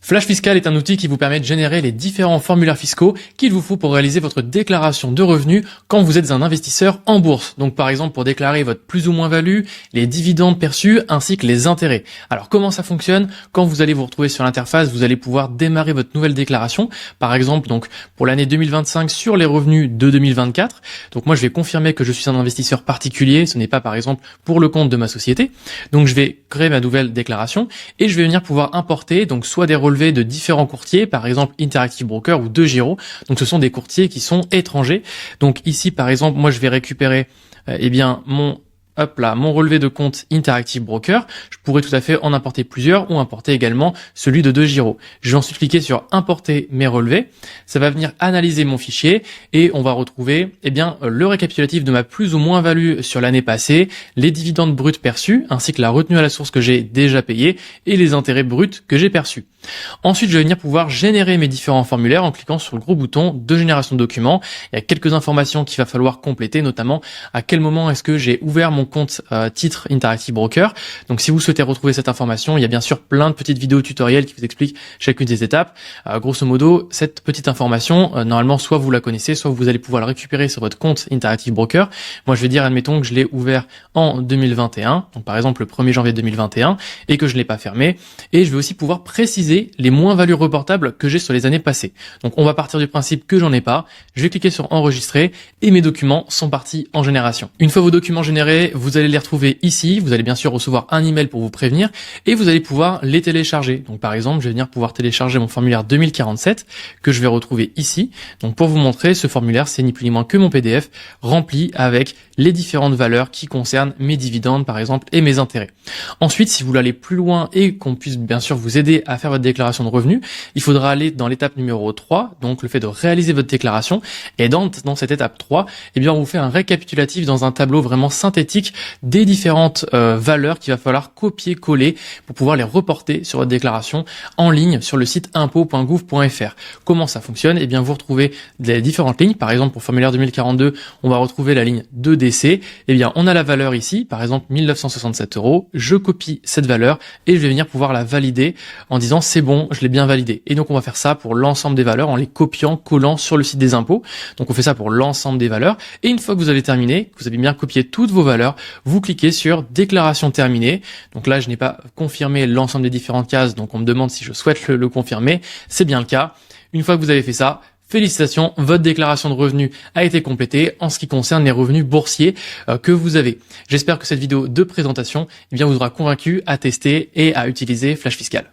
Flash Fiscal est un outil qui vous permet de générer les différents formulaires fiscaux qu'il vous faut pour réaliser votre déclaration de revenus quand vous êtes un investisseur en bourse. Donc par exemple pour déclarer votre plus ou moins value, les dividendes perçus ainsi que les intérêts. Alors comment ça fonctionne? Quand vous allez vous retrouver sur l'interface, vous allez pouvoir démarrer votre nouvelle déclaration. Par exemple donc pour l'année 2025 sur les revenus de 2024. Donc moi je vais confirmer que je suis un investisseur particulier, ce n'est pas par exemple pour le compte de ma société. Donc je vais créer ma nouvelle déclaration et je vais venir pouvoir importer donc soit des relevés de différents courtiers, par exemple Interactive Brokers ou DeGiro. Donc ce sont des courtiers qui sont étrangers. Donc ici par exemple, moi je vais récupérer mon relevé de compte Interactive Broker. Je pourrais tout à fait en importer plusieurs ou importer également celui de DeGiro. Je vais ensuite cliquer sur importer mes relevés. Ça va venir analyser mon fichier et on va retrouver le récapitulatif de ma plus ou moins value sur l'année passée, les dividendes bruts perçus ainsi que la retenue à la source que j'ai déjà payée et les intérêts bruts que j'ai perçus. Ensuite, je vais venir pouvoir générer mes différents formulaires en cliquant sur le gros bouton de génération de documents. Il y a quelques informations qu'il va falloir compléter, notamment à quel moment est-ce que j'ai ouvert mon compte titre Interactive Broker. Donc si vous souhaitez retrouver cette information, il y a bien sûr plein de petites vidéos tutoriels qui vous expliquent chacune des étapes. Grosso modo, cette petite information, normalement, soit vous la connaissez, soit vous allez pouvoir la récupérer sur votre compte Interactive Broker. Moi, je vais dire, admettons que je l'ai ouvert en 2021, donc par exemple le 1er janvier 2021, et que je ne l'ai pas fermé. Et je vais aussi pouvoir préciser les moins-values reportables que j'ai sur les années passées. Donc on va partir du principe que j'en ai pas. Je vais cliquer sur enregistrer et mes documents sont partis en génération. Une fois vos documents générés, vous allez les retrouver ici. Vous allez bien sûr recevoir un email pour vous prévenir et vous allez pouvoir les télécharger. Donc par exemple, je vais venir pouvoir télécharger mon formulaire 2047 que je vais retrouver ici. Donc pour vous montrer, ce formulaire, c'est ni plus ni moins que mon PDF rempli avec les différentes valeurs qui concernent mes dividendes par exemple et mes intérêts. Ensuite, si vous voulez aller plus loin et qu'on puisse bien sûr vous aider à faire votre déclaration de revenus, il faudra aller dans l'étape numéro 3, donc le fait de réaliser votre déclaration. Et dans cette étape 3, on vous fait un récapitulatif dans un tableau vraiment synthétique des différentes valeurs qu'il va falloir copier-coller pour pouvoir les reporter sur votre déclaration en ligne sur le site impôts.gouv.fr. Comment ça fonctionne? Vous retrouvez les différentes lignes. Par exemple, pour formulaire 2042, on va retrouver la ligne 2DC. On a la valeur ici, par exemple 1967 €. Je copie cette valeur et je vais venir pouvoir la valider en disant c'est bon, je l'ai bien validé. Et donc on va faire ça pour l'ensemble des valeurs en les copiant, collant sur le site des impôts. Donc on fait ça pour l'ensemble des valeurs. Et une fois que vous avez terminé, que vous avez bien copié toutes vos valeurs, vous cliquez sur déclaration terminée. Donc là, je n'ai pas confirmé l'ensemble des différentes cases, donc on me demande si je souhaite le confirmer. C'est bien le cas. Une fois que vous avez fait ça, félicitations, votre déclaration de revenus a été complétée en ce qui concerne les revenus boursiers que vous avez. J'espère que cette vidéo de présentation vous aura convaincu à tester et à utiliser Flash Fiscal.